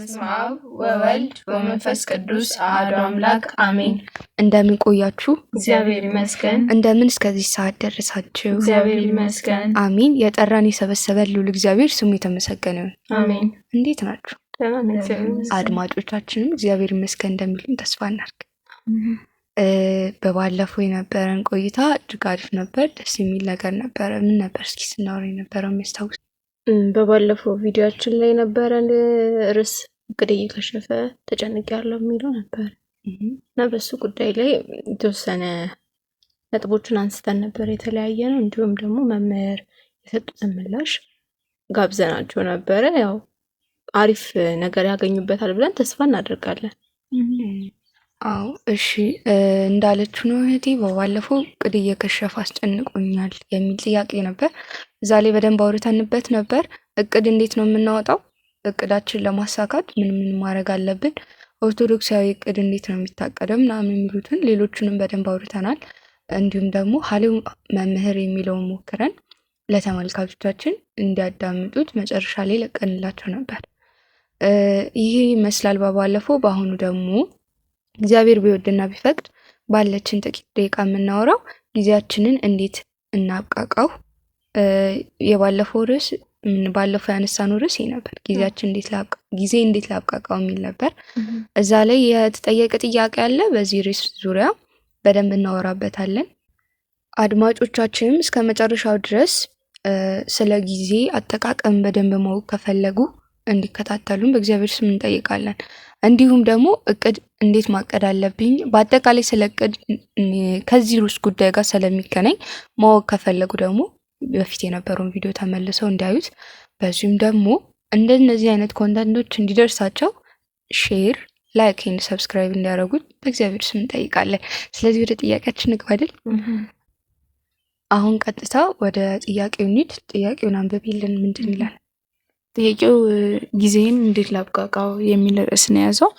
በስመ አብ ወወልድ ወመንፈስ ቅዱስ አሐዱ አምላክ አሜን። እንደምን ቆያችሁ? እግዚአብሔር ይመስገን። እንደምን እስከዚህ ሰዓት ደረሳችሁ? እግዚአብሔር ይመስገን። አሜን። የጠራን የሰበሰበን ልዑል እግዚአብሔር ስሙ የተመሰገነ ይሁን። አሜን። እንዴት ናችሁ? ደህና ነን፣ እግዚአብሔር ይመስገን። አድማጮቻችንም እግዚአብሔር ይመስገን እንደሚሉን ተስፋ እናድርግ። በባለፈው የነበረን ቆይታ እጅግ አሪፍ ነበር። ደስ የሚል ነገር ነበረ። ምን ነበር እስኪ ስናወራ የነበረው የሚያስታውስ? በባለፈው ቪዲዮአችን ላይ የነበረን ርዕስ እቅድ እየከሸፈ ተጨንቄያለሁ የሚለው ነበር እና በሱ ጉዳይ ላይ የተወሰነ ነጥቦችን አንስተን ነበር የተለያየ ነው። እንዲሁም ደግሞ መምህር የሰጡትን ምላሽ ጋብዘናቸው ነበረ። ያው አሪፍ ነገር ያገኙበታል ብለን ተስፋ እናደርጋለን። አዎ እሺ፣ እንዳለችው ነው እህቴ። በባለፈው እቅድ እየከሸፈ አስጨንቆኛል የሚል ጥያቄ ነበር። እዛ ላይ በደንብ አውርተንበት ነበር። እቅድ እንዴት ነው የምናወጣው? እቅዳችን ለማሳካት ምን ማድረግ አለብን? ኦርቶዶክሳዊ እቅድ እንዴት ነው የሚታቀደው? ምናምን የሚሉትን ሌሎቹንም በደንብ አውርተናል። እንዲሁም ደግሞ ሀሌው መምህር የሚለውን ሞክረን ለተመልካቾቻችን እንዲያዳምጡት መጨረሻ ላይ ለቀንላቸው ነበር። ይሄ ይመስላል በባለፈው። በአሁኑ ደግሞ እግዚአብሔር ቢወድና ቢፈቅድ ባለችን ጥቂት ደቂቃ የምናወራው ጊዜያችንን እንዴት እናብቃቃው። የባለፈው ርዕስ ባለፈው ያነሳነው ርዕስ ነበር፣ ጊዜ እንዴት ላብቃቃው የሚል ነበር። እዛ ላይ የተጠየቀ ጥያቄ አለ። በዚህ ርዕስ ዙሪያ በደንብ እናወራበታለን። አድማጮቻችንም እስከ መጨረሻው ድረስ ስለ ጊዜ አጠቃቀም በደንብ ማወቅ ከፈለጉ እንዲከታተሉን በእግዚአብሔር ስም እንጠይቃለን። እንዲሁም ደግሞ እቅድ እንዴት ማቀድ አለብኝ፣ በአጠቃላይ ስለ እቅድ ከዚህ ርዕስ ጉዳይ ጋር ስለሚገናኝ ማወቅ ከፈለጉ ደግሞ በፊት የነበረውን ቪዲዮ ተመልሰው እንዲያዩት፣ በዚሁም ደግሞ እንደነዚህ አይነት ኮንተንቶች እንዲደርሳቸው ሼር፣ ላይክ ኤንድ ሰብስክራይብ እንዲያደርጉት በእግዚአብሔር ስም እንጠይቃለን። ስለዚህ ወደ ጥያቄያችን እንግባ አይደል? አሁን ቀጥታ ወደ ጥያቄው እንሂድ። ጥያቄውን አንብቢልን። ምንድን ይላል? ጥያቄው ጊዜን እንዴት ላብቃቃው የሚል ርዕስ ነው የያዘው።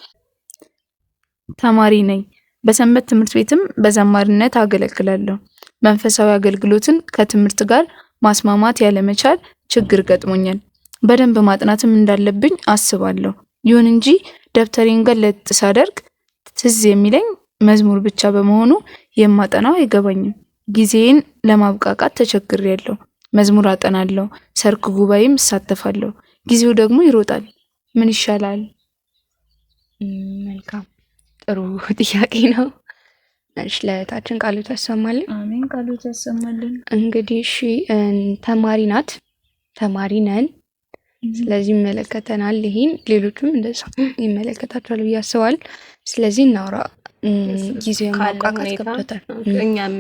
ተማሪ ነኝ። በሰንበት ትምህርት ቤትም በዘማሪነት አገለግላለሁ። መንፈሳዊ አገልግሎትን ከትምህርት ጋር ማስማማት ያለመቻል ችግር ገጥሞኛል። በደንብ ማጥናትም እንዳለብኝ አስባለሁ። ይሁን እንጂ ደብተሬን ገለጥ ሳደርግ ትዝ የሚለኝ መዝሙር ብቻ በመሆኑ የማጠናው አይገባኝም። ጊዜን ለማብቃቃት ተቸግሬያለሁ። መዝሙር አጠናለሁ፣ ሰርክ ጉባኤም እሳተፋለሁ። ጊዜው ደግሞ ይሮጣል። ምን ይሻላል? መልካም፣ ጥሩ ጥያቄ ነው። እሺ፣ ለእህታችን ቃሎት ያሰማልን። አሜን። ቃሎት ያሰማልን። እንግዲህ እሺ፣ ተማሪ ናት፣ ተማሪ ነን። ስለዚህ ይመለከተናል። ይሄን ሌሎቹም እንደዛ ይመለከታቸዋል ብዬ አስባለሁ። ስለዚህ እናውራ። ጊዜውን ማብቃቃት ገብቶታል። እኛም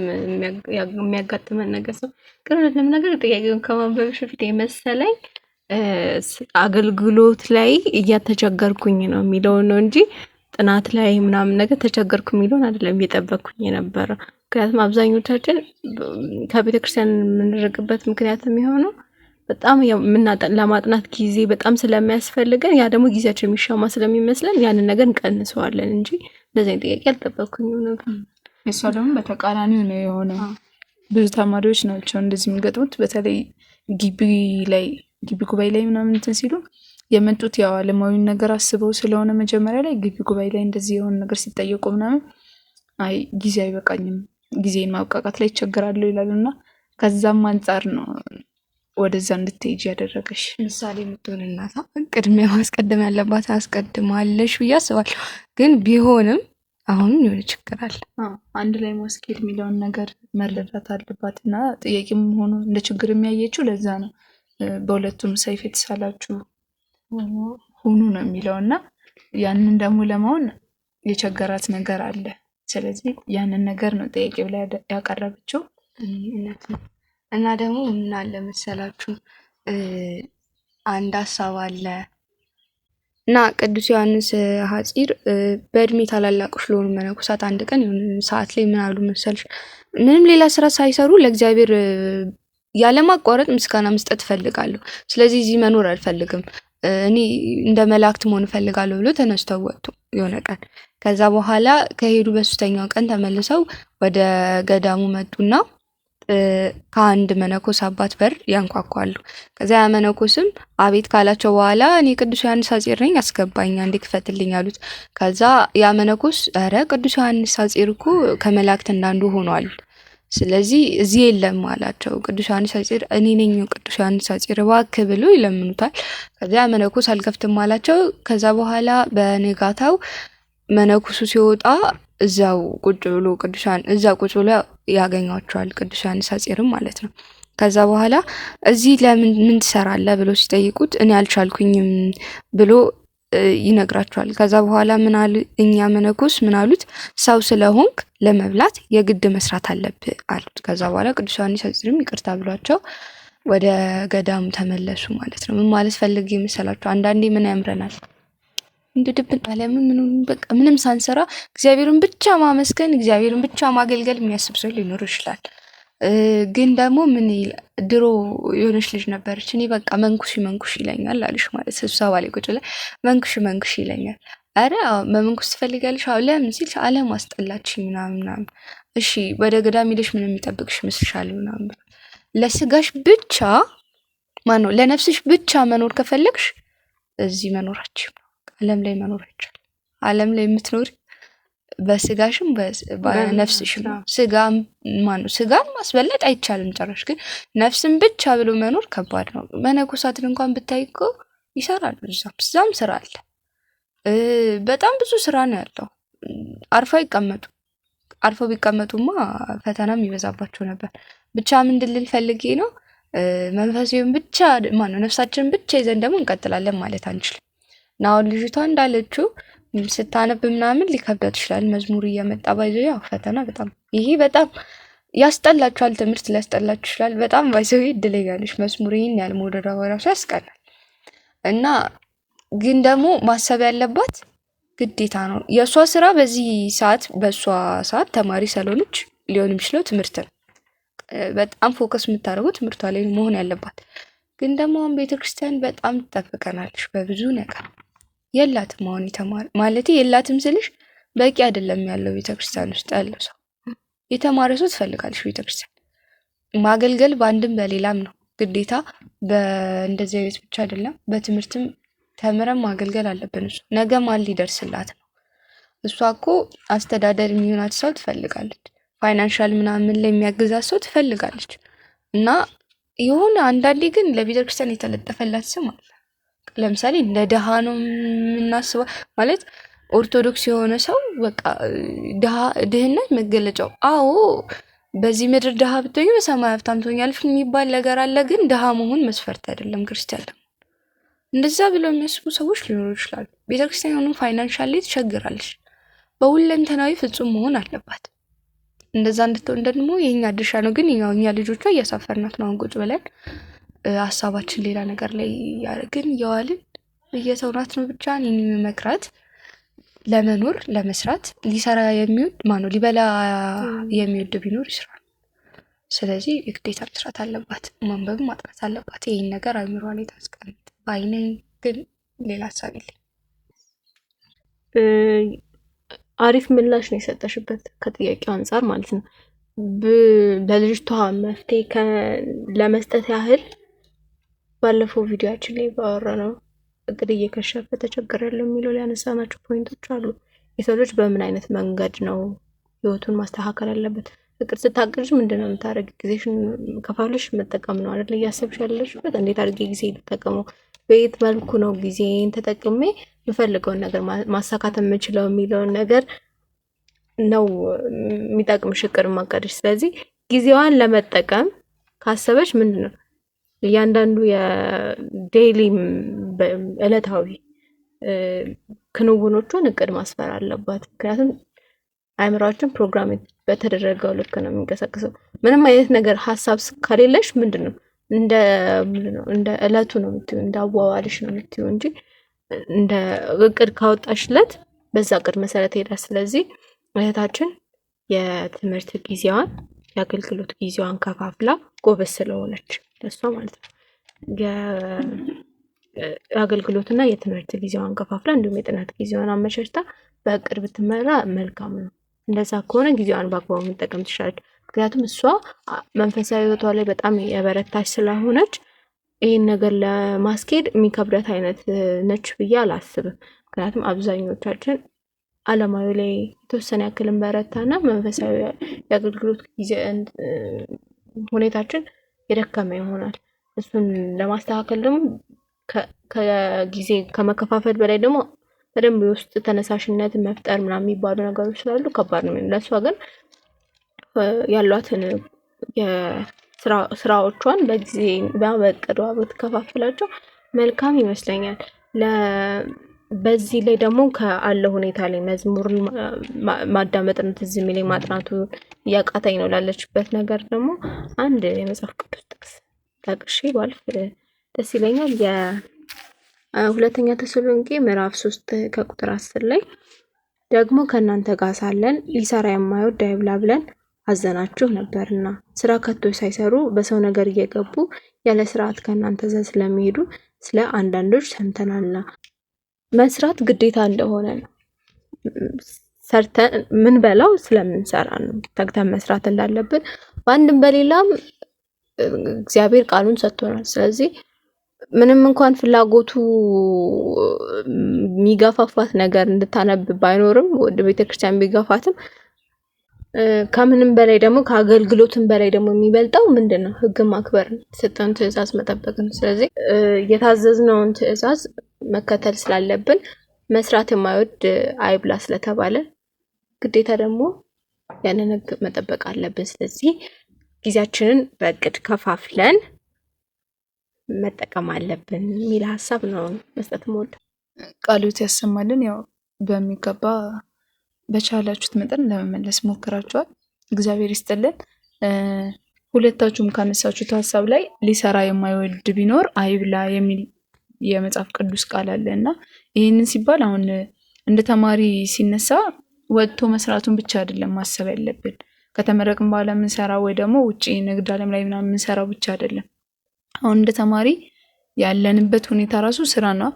የሚያጋጥመን ነገር ሰው ቅርነት ለምናገር ጥያቄውን ከማንበብሽ በፊት የመሰለኝ አገልግሎት ላይ እያተቸገርኩኝ ነው የሚለውን ነው እንጂ ጥናት ላይ ምናምን ነገር ተቸገርኩ የሚለውን አይደለም እየጠበቅኩኝ የነበረው። ምክንያቱም አብዛኞቻችን ከቤተክርስቲያን የምንርቅበት ምክንያት የሚሆነው በጣም ለማጥናት ጊዜ በጣም ስለሚያስፈልገን፣ ያ ደግሞ ጊዜያቸው የሚሻማ ስለሚመስለን ያንን ነገር እንቀንሰዋለን እንጂ እንደዚህ ጥያቄ አልጠበቅኩኝም ነበር። እሷ ደግሞ በተቃራኒው ነው የሆነው። ብዙ ተማሪዎች ናቸው እንደዚህ የሚገጥሙት። በተለይ ግቢ ጉባኤ ላይ ምናምን እንትን ሲሉ የመጡት ያው ዓለማዊን ነገር አስበው ስለሆነ መጀመሪያ ላይ ግቢ ጉባኤ ላይ እንደዚህ የሆነ ነገር ሲጠየቁ ምናምን አይ ጊዜ አይበቃኝም፣ ጊዜን ማብቃቃት ላይ ይቸግራሉ ይላሉና ከዛም አንጻር ነው ወደዛ እንድትሄጂ ያደረገሽ። ምሳሌ የምትሆን እናታ ቅድሚያ ማስቀደም ያለባት አስቀድማለሽ ብዬ አስባለሁ። ግን ቢሆንም አሁንም የሆነ ችግር አለ። አንድ ላይ ማስኬድ የሚለውን ነገር መረዳት አለባት እና ጥያቄም ሆኖ እንደ ችግር የሚያየችው ለዛ ነው። በሁለቱም ሰይፍ የተሳላችሁ ሁኑ ነው የሚለው እና ያንን ደግሞ ለመሆን የቸገራት ነገር አለ። ስለዚህ ያንን ነገር ነው ጥያቄ ብላ ያቀረበችው። እውነት ነው። እና ደግሞ ምን አለ መሰላችሁ፣ አንድ ሀሳብ አለ እና ቅዱስ ዮሐንስ ሐጺር በእድሜ ታላላቆች ለሆኑ መነኮሳት አንድ ቀን የሆነ ሰዓት ላይ ምን አሉ መሰልሽ፣ ምንም ሌላ ስራ ሳይሰሩ ለእግዚአብሔር ያለማቋረጥ ምስጋና መስጠት እፈልጋለሁ። ስለዚህ እዚህ መኖር አልፈልግም፣ እኔ እንደ መላእክት መሆን እፈልጋለሁ ብሎ ተነስተው ወጡ የሆነ ቀን። ከዛ በኋላ ከሄዱ በሶስተኛው ቀን ተመልሰው ወደ ገዳሙ መጡና ከአንድ መነኮስ አባት በር ያንኳኳሉ። ከዛ ያ መነኮስም አቤት ካላቸው በኋላ እኔ ቅዱስ ዮሐንስ ሐጺር ነኝ አስገባኝ አንዴ ክፈትልኝ አሉት። ከዛ ያ መነኮስ ኧረ ቅዱስ ዮሐንስ ሐጺር እኮ ከመላእክት እንዳንዱ ሆኗል፣ ስለዚህ እዚህ የለም አላቸው። ቅዱስ ዮሐንስ ሐጺር እኔ ነኝ ቅዱስ ዮሐንስ ሐጺር እባክህ ብሎ ይለምኑታል። ከዛ ያ መነኮስ አልከፍትም አላቸው። ከዛ በኋላ በነጋታው መነኩሱ ሲወጣ እዛው ቁጭ ብሎ ቁጭ ብሎ ያገኟቸዋል ቅዱስ ዮሐንስ ሐጺርም ማለት ነው። ከዛ በኋላ እዚህ ለምን ምን ትሰራለህ ብሎ ሲጠይቁት እኔ አልቻልኩኝም ብሎ ይነግራቸዋል። ከዛ በኋላ ምን አሉ እኛ መነኮስ ምን አሉት ሰው ስለሆንክ ለመብላት የግድ መስራት አለብህ አሉት። ከዛ በኋላ ቅዱስ ዮሐንስ ሐጺርም ይቅርታ ብሏቸው ወደ ገዳሙ ተመለሱ ማለት ነው። ምን ማለት ፈልጌ መሰላችሁ? አንዳንዴ ምን ያምረናል እንደ ድብን ዓለምን በቃ ምንም ሳንሰራ እግዚአብሔርን ብቻ ማመስገን እግዚአብሔርን ብቻ ማገልገል የሚያስብ ሰው ሊኖር ይችላል። ግን ደግሞ ምን ድሮ የሆነች ልጅ ነበረች እኔ በቃ መንኩሽ ይለኛል አለሽ ማለት ስብሰባ ላይ ቁጭ ላይ መንኩሽ ይለኛል። አረ በመንኩስ ትፈልጋለሽ? አዎ ለምን ሲል ዓለም አስጠላችኝ ምናምን። እሺ ወደ ገዳም ሄደሽ ምን የሚጠብቅሽ ይመስልሻል ምናምን ብሎ ለስጋሽ ብቻ ማነው ለነፍስሽ ብቻ መኖር ከፈለግሽ እዚህ መኖራችሁ ዓለም ላይ መኖር አይቻልም። ዓለም ላይ የምትኖሪ በስጋሽም በነፍስሽም ስጋም ስጋን ማስበለጥ አይቻልም ጭራሽ። ግን ነፍስን ብቻ ብሎ መኖር ከባድ ነው። መነኮሳትን እንኳን ብታይ እኮ ይሰራሉ፣ እዛም ስራ አለ። በጣም ብዙ ስራ ነው ያለው። አርፈው ቢቀመጡማ ፈተናም ይበዛባቸው ነበር። ብቻ ምንድን ልል ፈልጌ ነው መንፈሳዊውን ብቻ ነፍሳችንን ብቻ ይዘን ደግሞ እንቀጥላለን ማለት አንችልም። እና አሁን ልጅቷ እንዳለችው ስታነብ ምናምን ሊከብዳት ይችላል። መዝሙር እየመጣ ባይዘው ያው ፈተና በጣም ያስጠላችኋል። ትምህርት ሊያስጠላችሁ ይችላል። በጣም ባይዘው እድለኛ ነሽ። መዝሙር ይሄን ያህል መውደዷ በራሱ ያስቀናል። እና ግን ደግሞ ማሰብ ያለባት ግዴታ ነው። የእሷ ስራ በእሷ ሰዓት ተማሪ ስለሆነች ሊሆን የሚችለው ትምህርት ነው። በጣም ፎከስ የምታደርገው ትምህርቷ ላይ መሆን ያለባት። ግን ደግሞ አሁን ቤተክርስቲያን በጣም ትጠብቀናለች በብዙ ነገር። የላትም አሁን የተማረ ማለት የላትም ስልሽ በቂ አይደለም ያለው ቤተክርስቲያን ውስጥ ያለው ሰው የተማረ ሰው ትፈልጋለች ቤተክርስቲያን ማገልገል በአንድም በሌላም ነው ግዴታ። በእንደዚህ አይነት ብቻ አይደለም በትምህርትም ተምረን ማገልገል አለብን። እሱ ነገ ማን ሊደርስላት ነው? እሷ እኮ አስተዳደር የሚሆናት ሰው ትፈልጋለች። ፋይናንሻል ምናምን ላይ የሚያግዛት ሰው ትፈልጋለች። እና የሆነ አንዳንዴ ግን ለቤተክርስቲያን የተለጠፈላት ስም አለ። ለምሳሌ እንደ ድሃ ነው የምናስበው። ማለት ኦርቶዶክስ የሆነ ሰው በቃ ድህነት መገለጫው አዎ በዚህ ምድር ድሃ ብትሆኚ በሰማይ ሀብታም ትሆኛለሽ የሚባል ነገር አለ። ግን ድሃ መሆን መስፈርት አይደለም ክርስቲያን ደግሞ እንደዛ ብለው የሚያስቡ ሰዎች ሊኖሩ ይችላሉ። ቤተክርስቲያን ሆኖ ፋይናንሻል ላይ ትቸግራለች። በሁለንተናዊ ፍጹም መሆን አለባት። እንደዛ እንድትሆን ደግሞ የኛ ድርሻ ነው። ግን እኛ ልጆቿ እያሳፈርናት ነው። ቁጭ ብለን ሀሳባችን ሌላ ነገር ላይ ያደረግን እየዋልን እየተውናት ነው። ብቻ እኔን መክራት ለመኖር ለመስራት ሊሰራ የሚወድ ሊበላ የሚወድ ቢኖር ይስራል። ስለዚህ ግዴታ መስራት አለባት፣ ማንበብ ማጥናት አለባት። ይህን ነገር አእምሯ ላይ ታስቀምጥ ባይነኝ። ግን ሌላ ሀሳብ የለኝም። አሪፍ ምላሽ ነው የሰጠሽበት ከጥያቄው አንጻር ማለት ነው። ለልጅቷ መፍትሄ ለመስጠት ያህል ባለፈው ቪዲዮአችን ላይ ባወራነው እቅድ እየከሸፈ ተቸግሬያለሁ የሚለው ያነሳናቸው ፖይንቶች አሉ። የሰው ልጅ በምን አይነት መንገድ ነው ህይወቱን ማስተካከል ያለበት? እቅድ ስታቅጂ ምንድነው የምታደርጊው? ጊዜሽን ከፋፍለሽ መጠቀም ነው አይደል? እያሰብሽ ያለሽበት እንዴት አድርጌ ጊዜ ልጠቀመው፣ በየት መልኩ ነው ጊዜን ተጠቅሜ የምፈልገውን ነገር ማሳካት የምችለው የሚለውን ነገር ነው የሚጠቅምሽ እቅድ ማቀድሽ። ስለዚህ ጊዜዋን ለመጠቀም ካሰበች ምንድነው እያንዳንዱ የዴይሊ ዕለታዊ ክንውኖቿን እቅድ ማስፈር አለባት። ምክንያቱም አእምሯችን ፕሮግራም በተደረገው ልክ ነው የሚንቀሳቀሰው። ምንም አይነት ነገር ሀሳብ ከሌለሽ ምንድነው እንደ ዕለቱ ነው የምትይው፣ እንደ አዋዋልሽ ነው የምትይው እንጂ እንደ እቅድ ካወጣሽለት በዛ እቅድ መሰረት ሄዳ። ስለዚህ እህታችን የትምህርት ጊዜዋን የአገልግሎት ጊዜዋን ከፋፍላ ጎበዝ ስለሆነች ለሷ ማለት ነው የአገልግሎትና የትምህርት ጊዜዋን ከፋፍላ እንዲሁም የጥናት ጊዜዋን አመቻችታ በእቅድ ብትመራ መልካም ነው። እንደዛ ከሆነ ጊዜዋን በአግባቡ መጠቀም ትችላለች። ምክንያቱም እሷ መንፈሳዊ ህይወቷ ላይ በጣም የበረታች ስለሆነች ይህን ነገር ለማስኬድ የሚከብዳት አይነት ነች ብዬ አላስብም። ምክንያቱም አብዛኞቻችን አለማዊ ላይ የተወሰነ ያክልን በረታና መንፈሳዊ የአገልግሎት ጊዜ ሁኔታችን የደከመ ይሆናል። እሱን ለማስተካከል ደግሞ ከጊዜ ከመከፋፈል በላይ ደግሞ በደንብ የውስጥ ተነሳሽነትን መፍጠር ምናምን የሚባሉ ነገሮች ስላሉ ከባድ ነው። ለእሷ ግን ያሏትን ስራዎቿን በጊዜ በእቅዷ ብትከፋፍላቸው መልካም ይመስለኛል። በዚህ ላይ ደግሞ ካለው ሁኔታ ላይ መዝሙርን ማዳመጥን ትዝ የሚለኝ ማጥናቱ እያቃተኝ ነው ላለችበት ነገር ደግሞ አንድ የመጽሐፍ ቅዱስ ጥቅስ ጠቅሼ ባልፍ ደስ ይለኛል። የሁለተኛ ተሰሎንቄ ምዕራፍ 3 ከቁጥር 10 ላይ ደግሞ ከእናንተ ጋር ሳለን ሊሰራ የማይወድ አይብላ ብለን አዘናችሁ ነበርና ስራ ከቶ ሳይሰሩ በሰው ነገር እየገቡ ያለ ስርዓት ከእናንተ ዘንድ ስለሚሄዱ ስለ አንዳንዶች ሰምተናልና መስራት ግዴታ እንደሆነ ነው። ሰርተን ምን በላው ስለምንሰራ ነው ተግተን መስራት እንዳለብን በአንድም በሌላም እግዚአብሔር ቃሉን ሰጥቶናል። ስለዚህ ምንም እንኳን ፍላጎቱ የሚገፋፋት ነገር እንድታነብ ባይኖርም ወደ ቤተክርስቲያን ቢገፋትም ከምንም በላይ ደግሞ ከአገልግሎትም በላይ ደግሞ የሚበልጠው ምንድነው? ህግ ማክበር ነው፣ የተሰጠውን ትእዛዝ መጠበቅ ነው። ስለዚህ የታዘዝነውን ትእዛዝ መከተል ስላለብን መስራት የማይወድ አይብላ ስለተባለ ግዴታ ደግሞ ያንን ህግ መጠበቅ አለብን። ስለዚህ ጊዜያችንን በእቅድ ከፋፍለን መጠቀም አለብን የሚል ሀሳብ ነው መስጠት የምወደው። ቃሉት ያሰማልን። ያው በሚገባ በቻላችሁት መጠን ለመመለስ ሞክራችኋል። እግዚአብሔር ይስጥልን። ሁለታችሁም ካነሳችሁት ሀሳብ ላይ ሊሰራ የማይወድ ቢኖር አይብላ የሚል የመጽሐፍ ቅዱስ ቃል አለ እና ይህንን ሲባል አሁን እንደ ተማሪ ሲነሳ ወጥቶ መስራቱን ብቻ አይደለም ማሰብ ያለብን። ከተመረቅን በኋላ የምንሰራው ወይ ደግሞ ውጪ ንግድ ዓለም ላይ ምናምን የምንሰራው ብቻ አይደለም። አሁን እንደ ተማሪ ያለንበት ሁኔታ ራሱ ስራ ነው።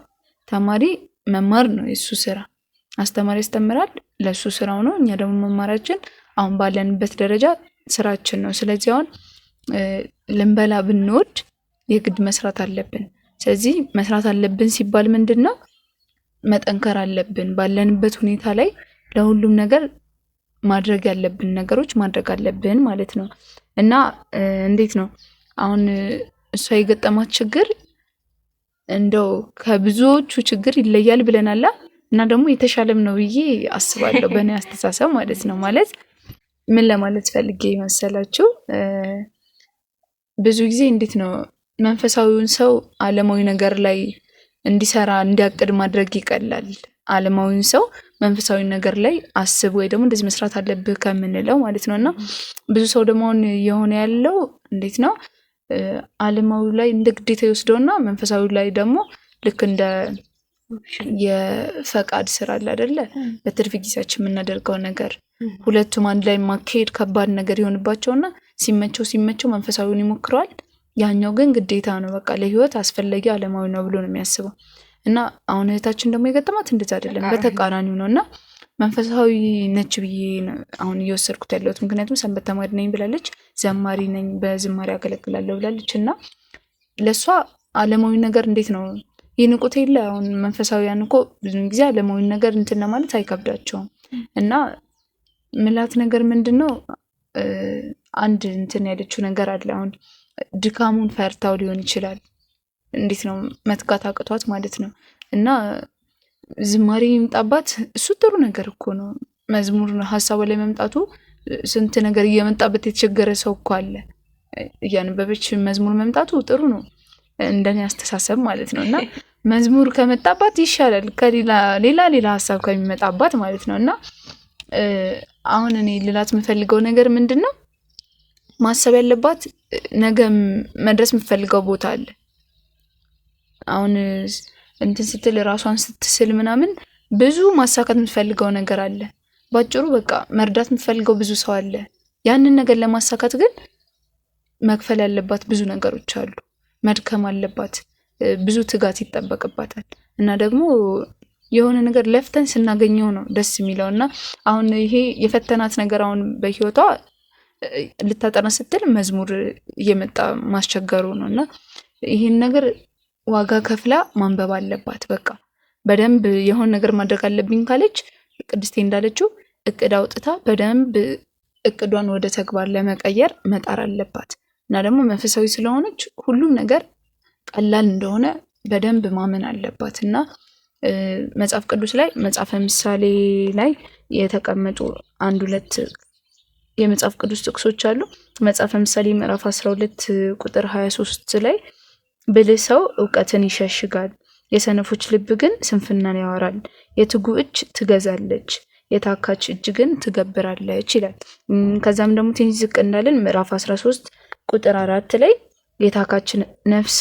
ተማሪ መማር ነው የሱ ስራ። አስተማሪ ያስተምራል፣ ለሱ ስራው ነው። እኛ ደግሞ መማራችን አሁን ባለንበት ደረጃ ስራችን ነው። ስለዚህ አሁን ልንበላ ብንወድ የግድ መስራት አለብን። ስለዚህ መስራት አለብን ሲባል ምንድነው? መጠንከር አለብን። ባለንበት ሁኔታ ላይ ለሁሉም ነገር ማድረግ ያለብን ነገሮች ማድረግ አለብን ማለት ነው። እና እንዴት ነው አሁን እሷ የገጠማት ችግር እንደው ከብዙዎቹ ችግር ይለያል ብለናል እና ደግሞ የተሻለም ነው ብዬ አስባለሁ በእኔ አስተሳሰብ ማለት ነው። ማለት ምን ለማለት ፈልጌ መሰላችሁ? ብዙ ጊዜ እንዴት ነው መንፈሳዊውን ሰው ዓለማዊ ነገር ላይ እንዲሰራ እንዲያቅድ ማድረግ ይቀላል። ዓለማዊውን ሰው መንፈሳዊ ነገር ላይ አስብ ወይ ደግሞ እንደዚህ መስራት አለብህ ከምንለው ማለት ነው። እና ብዙ ሰው ደግሞ የሆነ ያለው እንዴት ነው ዓለማዊ ላይ እንደ ግዴታ ይወስደውና መንፈሳዊ ላይ ደግሞ ልክ እንደ የፈቃድ ስራ አለ አይደለ? በትርፍ ጊዜያችን የምናደርገው ነገር ሁለቱም አንድ ላይ ማካሄድ ከባድ ነገር ይሆንባቸውና ሲመቸው መንፈሳዊውን ይሞክረዋል። ያኛው ግን ግዴታ ነው፣ በቃ ለህይወት አስፈላጊ ዓለማዊ ነው ብሎ ነው የሚያስበው። እና አሁን እህታችን ደግሞ የገጠማት እንደዛ አይደለም፣ በተቃራኒው ነውና መንፈሳዊ ነች ብዬ አሁን እየወሰድኩት ያለሁት። ምክንያቱም ሰንበት ተማሪ ነኝ ብላለች፣ ዘማሪ ነኝ በዝማሬ አገለግላለሁ ብላለች። እና ለሷ ዓለማዊ ነገር እንዴት ነው ይንቁት የለ። አሁን መንፈሳዊያን እኮ ብዙ ጊዜ ዓለማዊ ነገር እንትን ለማለት አይከብዳቸውም። እና ምላት ነገር ምንድነው አንድ እንትን ያለችው ነገር አለ። አሁን ድካሙን ፈርታው ሊሆን ይችላል፣ እንዴት ነው መትጋት አቅቷት ማለት ነው። እና ዝማሬ ይምጣባት እሱ ጥሩ ነገር እኮ ነው። መዝሙር ሀሳቡ ላይ መምጣቱ ስንት ነገር እየመጣበት የተቸገረ ሰው እኮ አለ። እያነበበች መዝሙር መምጣቱ ጥሩ ነው እንደኔ አስተሳሰብ ማለት ነው። እና መዝሙር ከመጣባት ይሻላል ከሌላ ሀሳብ ከሚመጣባት ማለት ነው። እና አሁን እኔ ልላት የምፈልገው ነገር ምንድነው ማሰብ ያለባት ነገ መድረስ የምፈልገው ቦታ አለ። አሁን እንትን ስትል ራሷን ስትስል ምናምን ብዙ ማሳካት የምትፈልገው ነገር አለ። ባጭሩ በቃ መርዳት የምትፈልገው ብዙ ሰው አለ። ያንን ነገር ለማሳካት ግን መክፈል ያለባት ብዙ ነገሮች አሉ። መድከም አለባት፣ ብዙ ትጋት ይጠበቅባታል። እና ደግሞ የሆነ ነገር ለፍተን ስናገኘው ነው ደስ የሚለው። እና አሁን ይሄ የፈተናት ነገር አሁን በህይወቷ ልታጠና ስትል መዝሙር እየመጣ ማስቸገሩ ነው እና ይህን ነገር ዋጋ ከፍላ ማንበብ አለባት። በቃ በደንብ የሆነ ነገር ማድረግ አለብኝ ካለች ቅድስቴ እንዳለችው እቅድ አውጥታ በደንብ እቅዷን ወደ ተግባር ለመቀየር መጣር አለባት እና ደግሞ መንፈሳዊ ስለሆነች ሁሉም ነገር ቀላል እንደሆነ በደንብ ማመን አለባት እና መጽሐፍ ቅዱስ ላይ መጽሐፈ ምሳሌ ላይ የተቀመጡ 1-2 የመጽሐፍ ቅዱስ ጥቅሶች አሉ። መጽሐፈ ምሳሌ ምዕራፍ 12 ቁጥር 23 ላይ ብልህ ሰው እውቀትን ይሸሽጋል፣ የሰነፎች ልብ ግን ስንፍናን ያወራል። የትጉ እጅ ትገዛለች፣ የታካች እጅ ግን ትገብራለች ይላል። ከዛም ደግሞ ትንሽ ዝቅ እንዳለን ምዕራፍ 13 ቁጥር 4 ላይ የታካች ነፍስ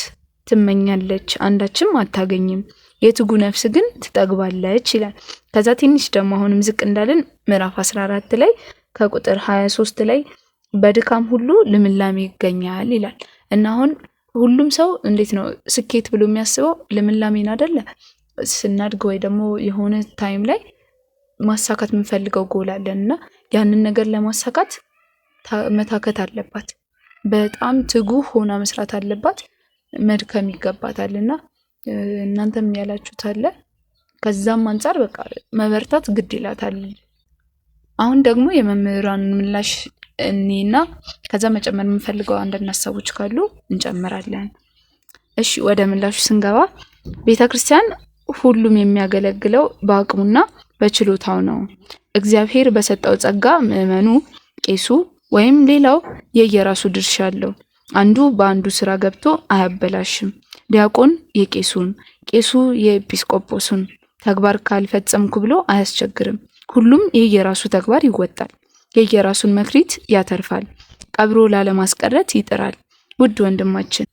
ትመኛለች አንዳችም አታገኝም፣ የትጉ ነፍስ ግን ትጠግባለች ይላል። ከዛ ትንሽ ደግሞ አሁንም ዝቅ እንዳለን ምዕራፍ 14 ላይ ከቁጥር 23 ላይ በድካም ሁሉ ልምላሜ ይገኛል ይላል እና አሁን ሁሉም ሰው እንዴት ነው ስኬት ብሎ የሚያስበው ልምላሜን አይደለ? ስናድግ ወይ ደግሞ የሆነ ታይም ላይ ማሳካት የምንፈልገው ጎል አለን እና ያንን ነገር ለማሳካት መታከት አለባት። በጣም ትጉህ ሆና መስራት አለባት። መድከም ይገባታልና እናንተም ያላችሁት አለ። ከዛም አንፃር በቃ መበርታት ግድ ይላታል። አሁን ደግሞ የመምህራን ምላሽ እኔና ከዛ መጨመር የምንፈልገው አንዳንድ ሀሳቦች ካሉ እንጨምራለን። እሺ ወደ ምላሹ ስንገባ ቤተክርስቲያን ሁሉም የሚያገለግለው በአቅሙና በችሎታው ነው። እግዚአብሔር በሰጠው ጸጋ ምዕመኑ፣ ቄሱ ወይም ሌላው የየራሱ ድርሻ አለው። አንዱ በአንዱ ስራ ገብቶ አያበላሽም። ዲያቆን የቄሱን፣ ቄሱ የኤጲስቆጶሱን ተግባር ካልፈጸምኩ ብሎ አያስቸግርም። ሁሉም የየራሱ ተግባር ይወጣል፣ የየራሱን መክሊት ያተርፋል፣ ቀብሮ ላለማስቀረት ይጥራል። ውድ ወንድማችን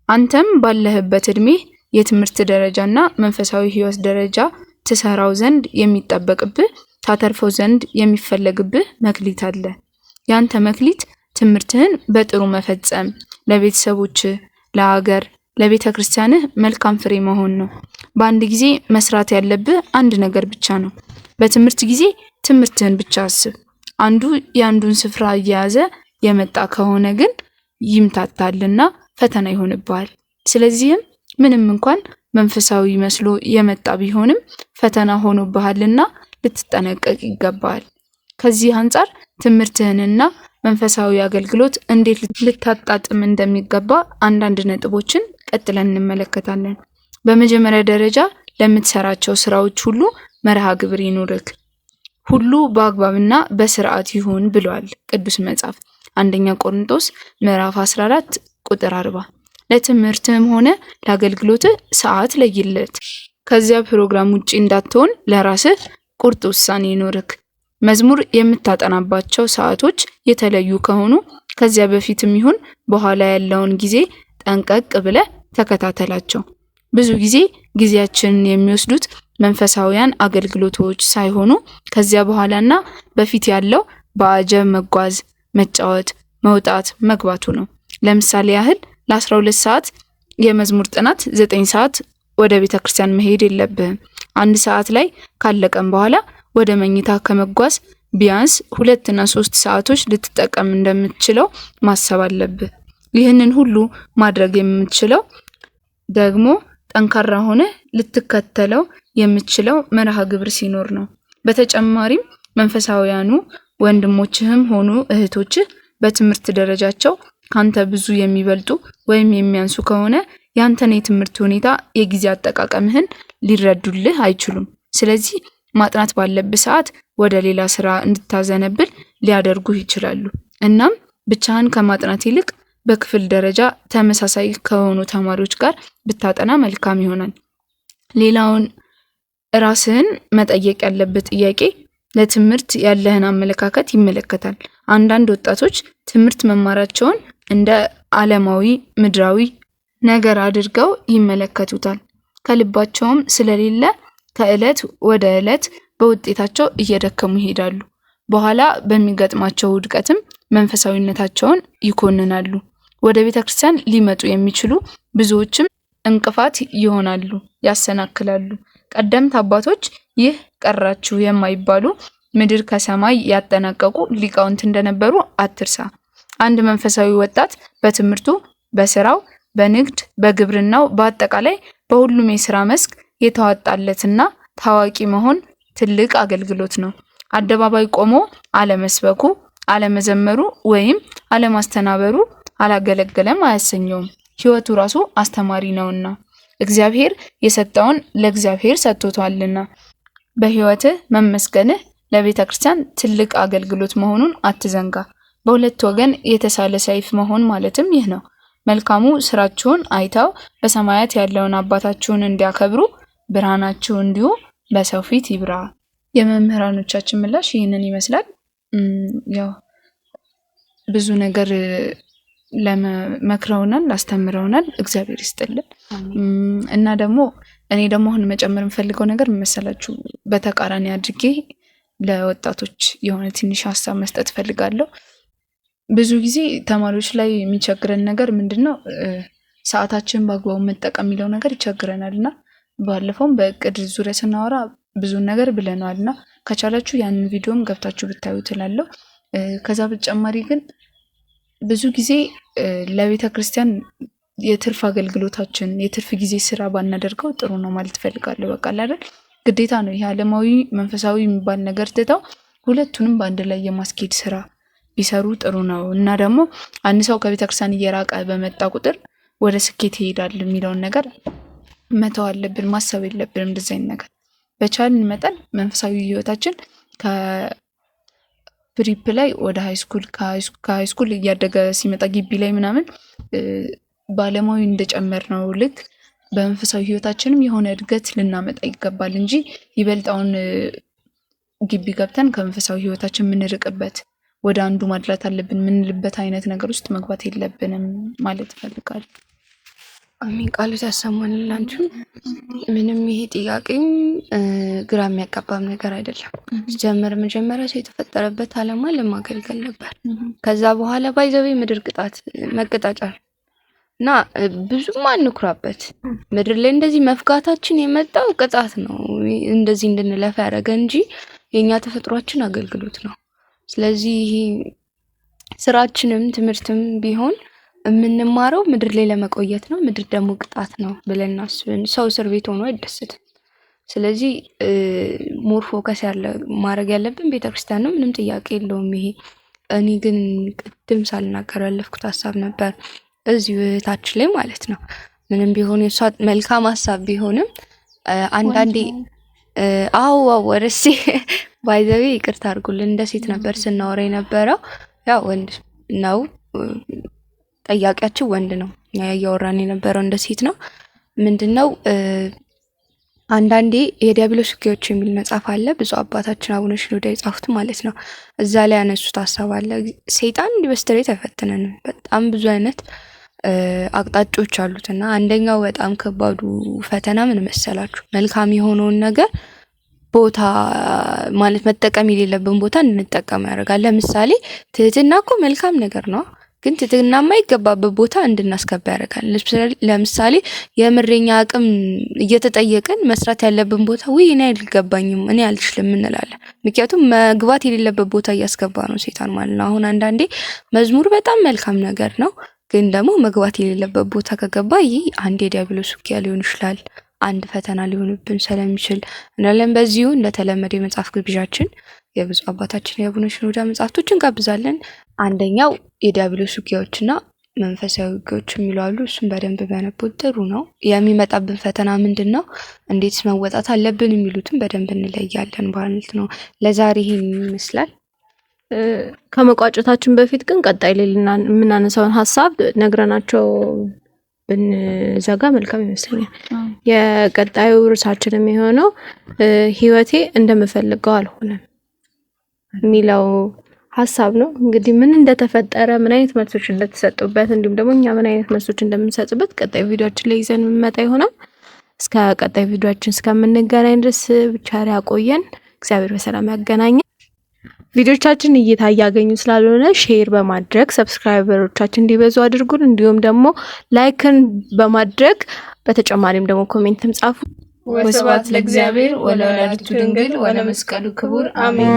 አንተም ባለህበት እድሜ የትምህርት ደረጃና መንፈሳዊ ህይወት ደረጃ ትሰራው ዘንድ የሚጠበቅብህ ታተርፈው ዘንድ የሚፈለግብህ መክሊት አለ። ያንተ መክሊት ትምህርትህን በጥሩ መፈጸም፣ ለቤተሰቦች፣ ለሀገር፣ ለቤተ ክርስቲያንህ መልካም ፍሬ መሆን ነው። በአንድ ጊዜ መስራት ያለብህ አንድ ነገር ብቻ ነው። በትምህርት ጊዜ ትምህርትህን ብቻ አስብ። አንዱ የአንዱን ስፍራ እየያዘ የመጣ ከሆነ ግን ይምታታልና ፈተና ይሆንብሃል። ስለዚህም ምንም እንኳን መንፈሳዊ መስሎ የመጣ ቢሆንም ፈተና ሆኖብሃልና ልትጠነቀቅ ይገባል። ከዚህ አንጻር ትምህርትህንና መንፈሳዊ አገልግሎት እንዴት ልታጣጥም እንደሚገባ አንዳንድ ነጥቦችን ቀጥለን እንመለከታለን። በመጀመሪያ ደረጃ ለምትሰራቸው ስራዎች ሁሉ መርሃ ግብር ይኑርክ። ሁሉ በአግባብና በስርዓት ይሁን ብሏል ቅዱስ መጽሐፍ 1ኛ ቆሮንቶስ ምዕራፍ 14 ቁጥር 40። ለትምህርትም ሆነ ለአገልግሎትህ ሰዓት ለይለት። ከዚያ ፕሮግራም ውጪ እንዳትሆን ለራስህ ቁርጥ ውሳኔ ይኑርክ። መዝሙር የምታጠናባቸው ሰዓቶች የተለዩ ከሆኑ ከዚያ በፊትም ይሁን በኋላ ያለውን ጊዜ ጠንቀቅ ብለህ ተከታተላቸው። ብዙ ጊዜ ጊዜያችንን የሚወስዱት መንፈሳዊያን አገልግሎቶች ሳይሆኑ ከዚያ በኋላና በፊት ያለው በአጀብ መጓዝ፣ መጫወት፣ መውጣት መግባቱ ነው። ለምሳሌ ያህል ለ12 ሰዓት የመዝሙር ጥናት 9 ሰዓት ወደ ቤተክርስቲያን መሄድ የለብህም። 1 ሰዓት ላይ ካለቀም በኋላ ወደ መኝታ ከመጓዝ ቢያንስ 2 እና 3 ሰዓቶች ልትጠቀም እንደምትችለው ማሰብ አለብህ። ይህንን ሁሉ ማድረግ የምትችለው ደግሞ ጠንካራ ሆነ ልትከተለው የምትችለው መርሃ ግብር ሲኖር ነው። በተጨማሪም መንፈሳዊያኑ ወንድሞችህም ሆኑ እህቶችህ በትምህርት ደረጃቸው ካንተ ብዙ የሚበልጡ ወይም የሚያንሱ ከሆነ ያንተን የትምህርት ሁኔታ፣ የጊዜ አጠቃቀምህን ሊረዱልህ አይችሉም። ስለዚህ ማጥናት ባለብህ ሰዓት ወደ ሌላ ስራ እንድታዘነብል ሊያደርጉህ ይችላሉ። እናም ብቻህን ከማጥናት ይልቅ በክፍል ደረጃ ተመሳሳይ ከሆኑ ተማሪዎች ጋር ብታጠና መልካም ይሆናል። ሌላውን ራስህን መጠየቅ ያለበት ጥያቄ ለትምህርት ያለህን አመለካከት ይመለከታል። አንዳንድ ወጣቶች ትምህርት መማራቸውን እንደ ዓለማዊ ምድራዊ ነገር አድርገው ይመለከቱታል። ከልባቸውም ስለሌለ ከዕለት ወደ ዕለት በውጤታቸው እየደከሙ ይሄዳሉ። በኋላ በሚገጥማቸው ውድቀትም መንፈሳዊነታቸውን ይኮንናሉ። ወደ ቤተክርስቲያን ሊመጡ የሚችሉ ብዙዎችም እንቅፋት ይሆናሉ፣ ያሰናክላሉ። ቀደምት አባቶች ይህ ቀራችሁ የማይባሉ ምድር ከሰማይ ያጠናቀቁ ሊቃውንት እንደነበሩ አትርሳ። አንድ መንፈሳዊ ወጣት በትምህርቱ፣ በስራው፣ በንግድ፣ በግብርናው፣ በአጠቃላይ በሁሉም የስራ መስክ የተዋጣለትና ታዋቂ መሆን ትልቅ አገልግሎት ነው። አደባባይ ቆሞ አለመስበኩ፣ አለመዘመሩ ወይም አለማስተናበሩ አላገለገለም አያሰኘውም። ሕይወቱ ራሱ አስተማሪ ነውና እግዚአብሔር የሰጠውን ለእግዚአብሔር ሰጥቶታልና። በሕይወትህ መመስገንህ ለቤተ ክርስቲያን ትልቅ አገልግሎት መሆኑን አትዘንጋ። በሁለት ወገን የተሳለ ሰይፍ መሆን ማለትም ይህ ነው። መልካሙ ስራችሁን አይተው በሰማያት ያለውን አባታችሁን እንዲያከብሩ ብርሃናችሁ እንዲሁ በሰው ፊት ይብራ። የመምህራኖቻችን ምላሽ ይህንን ይመስላል። ያው ብዙ ነገር ለመክረውናል፣ አስተምረውናል። እግዚአብሔር ይስጥልን። እና ደግሞ እኔ ደግሞ አሁን መጨመር የምፈልገው ነገር መሰላችሁ፣ በተቃራኒ አድርጌ ለወጣቶች የሆነ ትንሽ ሀሳብ መስጠት ፈልጋለሁ። ብዙ ጊዜ ተማሪዎች ላይ የሚቸግረን ነገር ምንድነው? ሰዓታችን በአግባቡ መጠቀም የሚለው ነገር ይቸግረናል። እና ባለፈውም በእቅድ ዙሪያ ስናወራ ብዙ ነገር ብለናል እና ከቻላችሁ ያንን ቪዲዮም ገብታችሁ ብታዩ ትላለሁ። ከዛ በተጨማሪ ግን ብዙ ጊዜ ለቤተ ክርስቲያን የትርፍ አገልግሎታችን የትርፍ ጊዜ ስራ ባናደርገው ጥሩ ነው ማለት ፈልጋለሁ። በቃ አይደል ግዴታ ነው ይሄ ዓለማዊ መንፈሳዊ የሚባል ነገር ትተው ሁለቱንም በአንድ ላይ የማስኬድ ስራ ቢሰሩ ጥሩ ነው። እና ደግሞ አንድ ሰው ከቤተ ክርስቲያን እየራቀ በመጣ ቁጥር ወደ ስኬት ይሄዳል የሚለውን ነገር መተው አለብን። ማሰብ የለብንም እንደዚህ አይነት ነገር። በቻልን መጠን መንፈሳዊ ህይወታችን ከፕሪፕ ላይ ወደ ሃይስኩል ከሃይስኩል እያደገ ሲመጣ ግቢ ላይ ምናምን በዓለማዊ እንደጨመር ነው ልክ በመንፈሳዊ ህይወታችንም የሆነ እድገት ልናመጣ ይገባል እንጂ ይበልጣውን ግቢ ገብተን ከመንፈሳዊ ህይወታችን የምንርቅበት ወደ አንዱ ማድላት አለብን ምንልበት አይነት ነገር ውስጥ መግባት የለብንም ማለት ፈልጋለሁ። አሜን። ቃሉ ያሰማንላችሁ። ምንም ይሄ ጥያቄም ግራ የሚያጋባም ነገር አይደለም። ጀመር መጀመሪያ ሰው የተፈጠረበት ዓላማ ለማገልገል ነበር። ከዛ በኋላ ባይዘው ምድር መቀጣጫ እና ብዙም አንኩራበት። ምድር ላይ እንደዚህ መፍጋታችን የመጣው ቅጣት ነው። እንደዚህ እንድንለፋ ያደረገ እንጂ የኛ ተፈጥሯችን አገልግሎት ነው። ስለዚህ ስራችንም ትምህርትም ቢሆን የምንማረው ምድር ላይ ለመቆየት ነው። ምድር ደግሞ ቅጣት ነው ብለን አስበን ሰው እስር ቤት ሆኖ አይደሰትም። ስለዚህ ሞር ፎከስ ማድረግ ያለብን ቤተክርስቲያን ነው። ምንም ጥያቄ የለውም ይሄ። እኔ ግን ቅድም ሳልናገር ያለፍኩት ሀሳብ ነበር እዚሁ እህታችን ላይ ማለት ነው። ምንም ቢሆን የሷ መልካም ሀሳብ ቢሆንም አንዳንዴ ወረሲ ባይዘዊ ይቅርታ አድርጉልን እንደ ሴት ነበር ስናወራ የነበረው። ያው ወንድ ነው ጠያቂያችን ወንድ ነው። ያያወራን የነበረው እንደ ሴት ነው። ምንድነው አንዳንዴ የዲያብሎስ ውጊያዎች የሚል መጽሐፍ አለ። ብዙ አባታችን አቡነ ሽኖዳ የጻፉት ማለት ነው። እዛ ላይ ያነሱት ሀሳብ አለ። ሰይጣን በስትሬት አይፈትነን። በጣም ብዙ አይነት አቅጣጫዎች አሉትና አንደኛው በጣም ከባዱ ፈተና ምን መሰላችሁ? መልካም የሆነውን ነገር ቦታ ማለት መጠቀም የሌለብን ቦታ እንድንጠቀም ያደርጋል። ለምሳሌ ትህትና እኮ መልካም ነገር ነው፣ ግን ትህትና የማይገባበት ቦታ እንድናስገባ ያደርጋል። ለምሳሌ የምሬኛ አቅም እየተጠየቀን መስራት ያለብን ቦታ እኔ አይገባኝም እኔ አልችልም እንላለን። ምክንያቱም መግባት የሌለበት ቦታ እያስገባ ነው ሰይጣን ማለት ነው። አሁን አንዳንዴ መዝሙር በጣም መልካም ነገር ነው፣ ግን ደግሞ መግባት የሌለበት ቦታ ከገባ ይህ አንድ የዲያብሎስ ውጊያ ሊሆን ይችላል፣ አንድ ፈተና ሊሆንብን ስለሚችል እናለን። በዚሁ እንደተለመደ የመጽሐፍ ግብዣችን የብዙ አባታችን የአቡነ ሽኖዳ መጽሐፍቶችን ጋብዛለን። አንደኛው የዲያብሎስ ውጊያዎችና መንፈሳዊ ውጊያዎች የሚለው አሉ። እሱም በደንብ ቢያነቡት ጥሩ ነው። የሚመጣብን ፈተና ምንድነው፣ እንዴት መወጣት አለብን የሚሉትን በደንብ እንለያለን ማለት ነው። ለዛሬ ይሄን ይመስላል። ከመቋጨታችን በፊት ግን ቀጣይ ላይ የምናነሳውን ሀሳብ ነግረናቸው ብንዘጋ መልካም ይመስለኛል። የቀጣዩ ርዕሳችን የሚሆነው ህይወቴ እንደምፈልገው አልሆነም የሚለው ሀሳብ ነው። እንግዲህ ምን እንደተፈጠረ ምን አይነት መልሶች እንደተሰጡበት እንዲሁም ደግሞ እኛ ምን አይነት መልሶች እንደምንሰጥበት ቀጣይ ቪዲዮአችን ላይ ይዘን የምንመጣ ይሆናል። እስከ ቀጣይ ቪዲዮአችን እስከምንገናኝ ድረስ ብቻ ያቆየን። እግዚአብሔር በሰላም ያገናኘን። ቪዲዮቻችን እይታ እያገኙ ስላልሆነ ሼር በማድረግ ሰብስክራይበሮቻችን እንዲበዙ አድርጉን። እንዲሁም ደግሞ ላይክን በማድረግ በተጨማሪም ደግሞ ኮሜንትም ጻፉ። ወስብሐት ለእግዚአብሔር ወለወላዲቱ ድንግል ወለመስቀሉ ክቡር አሜን።